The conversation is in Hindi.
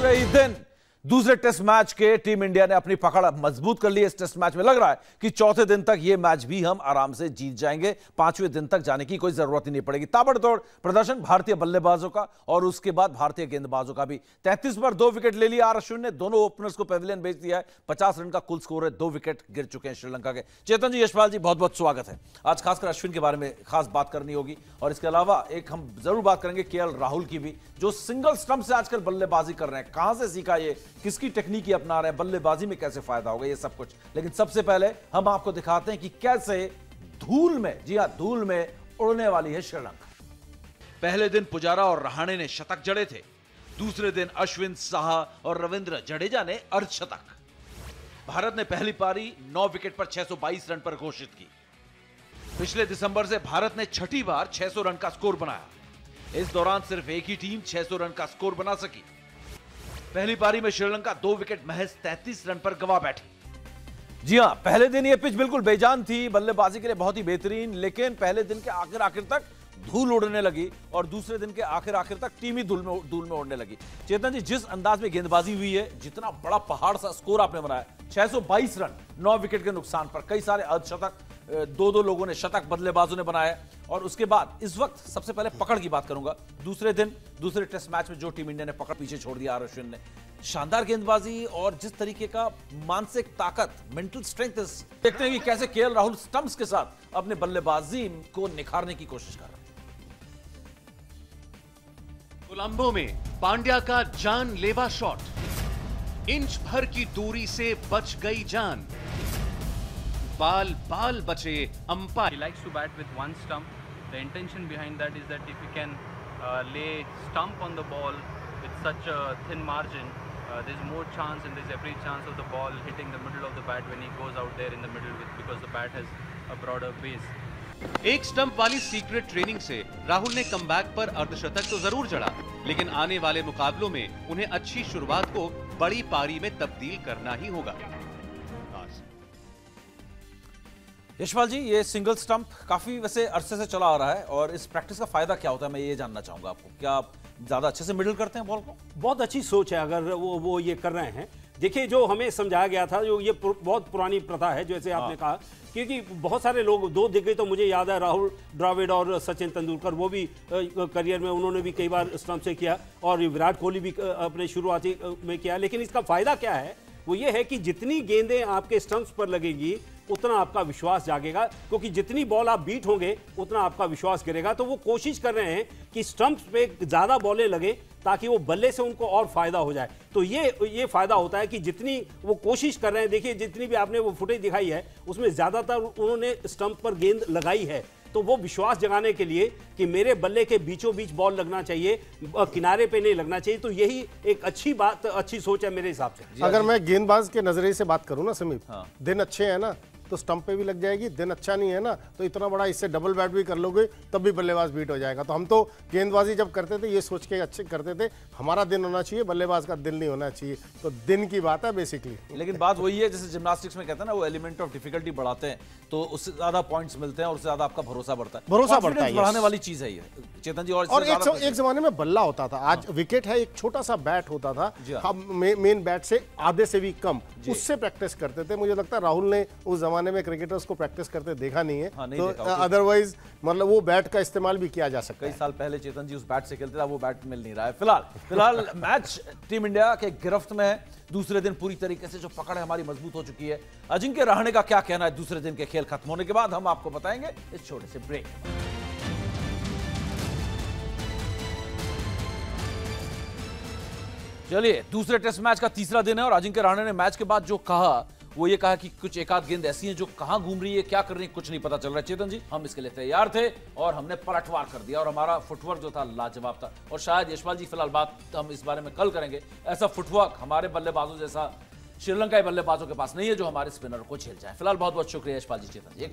दूसरे ही दिन दूसरे टेस्ट मैच के टीम इंडिया ने अपनी पकड़ मजबूत कर ली। इस टेस्ट मैच में लग रहा है कि चौथे दिन तक यह मैच भी हम आराम से जीत जाएंगे। पांचवें दिन तक जाने की कोई जरूरत ही नहीं पड़ेगी। ताबड़तोड़ प्रदर्शन भारतीय बल्लेबाजों का और उसके बाद भारतीय गेंदबाजों का भी। 33 पर 2 विकेट ले लिया आर अश्विन ने। दोनों ओपनर्स को पेविलियन भेज दिया है। 50 रन का कुल स्कोर है। 2 विकेट गिर चुके हैं श्रीलंका के। चेतन जी, यशपाल जी, बहुत बहुत स्वागत है। आज खासकर अश्विन के बारे में खास बात करनी होगी और इसके अलावा एक हम जरूर बात करेंगे केएल राहुल की भी, जो सिंगल स्टंप से आजकल बल्लेबाजी कर रहे हैं। कहां से सीखा ये, किसकी टेक्निक अपना रहे हैं, बल्लेबाजी में कैसे फायदा होगा, ये सब कुछ। लेकिन सबसे पहले हम आपको दिखाते हैं कि कैसे धूल में, जी हां, धूल में उड़ने वाली है श्रीलंका। पहले दिन पुजारा और रहाणे ने शतक जड़े थे। दूसरे दिन अश्विन, साहा और रविंद्र जडेजा ने अर्धशतक। भारत ने पहली पारी 9 विकेट पर 622 रन पर घोषित की। पिछले दिसंबर से भारत ने छठी बार 600 रन का स्कोर बनाया। इस दौरान सिर्फ एक ही टीम 600 रन का स्कोर बना सकी। पहली पारी में श्रीलंका 2 विकेट महज 33 रन पर गंवा बैठी। जी हां, पहले दिन यह पिच बिल्कुल बेजान थी, बल्लेबाजी के लिए बहुत ही बेहतरीन, लेकिन पहले दिन के आखिर तक धूल उड़ने लगी और दूसरे दिन के आखिर तक टीम ही धूल में उड़ने लगी। चेतन जी, जिस अंदाज में गेंदबाजी हुई है, जितना बड़ा पहाड़ सा स्कोर आपने बनाया, 622 रन 9 विकेट के नुकसान पर, कई सारे अर्धशतक, दो लोगों ने शतक बल्लेबाजों ने बनाया। और उसके बाद इस वक्त सबसे पहले पकड़ की बात करूंगा। दूसरे दिन दूसरे टेस्ट मैच में जो टीम इंडिया ने पकड़ पीछे छोड़ दिया आर अश्विन ने, शानदार गेंदबाजी और जिस तरीके का मानसिक ताकत, मेंटल स्ट्रेंथ, देखते हैं कि कैसे केएल राहुल स्टंप्स के साथ अपने बल्लेबाजी को निखारने की कोशिश कर रहे हैं। कोलंबो में पांड्या का जानलेवा शॉट, इंच भर की दूरी से बच गई जान, बाल बाल बचे umpire. He likes to bat with one stump. The intention behind that is that if you can lay stump on the ball with such a thin margin, there's more chance and there's every chance of the ball hitting the middle of the bat when he goes out there in the middle because the bat has a broader base. एक स्टंप वाली सीक्रेट ट्रेनिंग से राहुल ने कमबैक पर अर्धशतक तो जरूर जड़ा, लेकिन आने वाले मुकाबलों में उन्हें अच्छी शुरुआत को बड़ी पारी में तब्दील करना ही होगा। यशपाल जी, ये सिंगल स्टंप काफी वैसे अरसे से चला आ रहा है और इस प्रैक्टिस का फायदा क्या होता है, मैं ये जानना चाहूंगा आपको। क्या आप ज्यादा अच्छे से मिडल करते हैं बॉल को? बहुत अच्छी सोच है अगर वो ये कर रहे हैं। देखिए, जो हमें समझाया गया था, जो ये बहुत पुरानी प्रथा है, जैसे आपने कहा, क्योंकि बहुत सारे लोग, 2 दिग्गज तो मुझे याद है, राहुल द्रविड़ और सचिन तेंदुलकर, वो भी करियर में उन्होंने भी कई बार स्टंप से किया और विराट कोहली भी अपने शुरुआती में किया। लेकिन इसका फायदा क्या है, वो ये है कि जितनी गेंदें आपके स्टंप्स पर लगेगी उतना आपका विश्वास जागेगा, क्योंकि जितनी बॉल आप बीट होंगे उतना आपका विश्वास गिरेगा। तो वो कोशिश कर रहे हैं कि स्टंप्स पे ज्यादा बॉलें लगे ताकि वो बल्ले से उनको और फायदा हो जाए। तो ये फायदा होता है कि जितनी वो कोशिश कर रहे हैं, देखिए जितनी भी आपने वो फुटेज दिखाई है उसमें ज्यादातर उन्होंने स्टंप पर गेंद लगाई है, तो वो विश्वास जगाने के लिए कि मेरे बल्ले के बीचों बीच बॉल लगना चाहिए, किनारे पे नहीं लगना चाहिए। तो यही एक अच्छी बात, अच्छी सोच है मेरे हिसाब से। अगर मैं गेंदबाज के नजरिए से बात करूं ना समीप, दिन अच्छे हैं ना तो स्टंप पे भी लग जाएगी, दिन अच्छा नहीं है ना तो इतना बड़ा इससे डबल बैट भी कर लोगे तब भी बल्लेबाज बीट हो जाएगा। तो हम तो गेंदबाजी जब करते थे ये सोच के अच्छे करते थे, हमारा दिन होना चाहिए, बल्लेबाज का दिन नहीं होना चाहिए। तो दिन की बात है बेसिकली। लेकिन बात वही है, जैसे जिम्नास्टिक्स में कहते हैं ना, वो एलिमेंट ऑफ डिफिकल्टी बढ़ाते हैं तो उससे ज्यादा पॉइंट्स मिलते हैं और उससे ज्यादा आपका भरोसा बढ़ता है। भरोसा बढ़ता है, बढ़ाने वाली चीज है ये, चेतन जी। और एक जमाने में बल्ला होता था, आज विकेट है, एक छोटा सा बैट होता था, हम मेन बैट से आधे से भी कम, उससे प्रैक्टिस करते थे। मुझे लगता है राहुल ने उस जमाने में क्रिकेटर्स को प्रैक्टिस करते देखा नहीं है। तो अदरवाइज मतलब वो बैट का इस्तेमाल भी किया जा सकता है। कई साल पहले चेतन जी उस बैट से खेलते थे, वो बैट मिल नहीं रहा है फिलहाल। मैच टीम इंडिया के गिरफ्त में है। दूसरे दिन पूरी तरीके से जो पकड़ है हमारी मजबूत हो चुकी है। अजिंक्य रहाणे का क्या कहना है दूसरे दिन के खेल खत्म होने के बाद, हम आपको बताएंगे इस छोटे से ब्रेक। चलिए, दूसरे टेस्ट मैच का तीसरा दिन है और अजिंक्य रहाणे ने मैच के बाद जो कहा, वो ये कहा कि कुछ एक आध गेंद ऐसी हैं जो कहां घूम रही है, क्या कर रही है, कुछ नहीं पता चल रहा है। चेतन जी, हम इसके लिए तैयार थे और हमने पलटवार कर दिया और हमारा फुटवर्क जो था लाजवाब था। और शायद यशपाल जी, फिलहाल बात हम इस बारे में कल करेंगे, ऐसा फुटवर्क हमारे बल्लेबाजों जैसा श्रीलंकाई बल्लेबाजों के पास नहीं है जो हमारे स्पिनर को झेल जाए। फिलहाल बहुत बहुत शुक्रिया यशपाल जी, चेतन जी।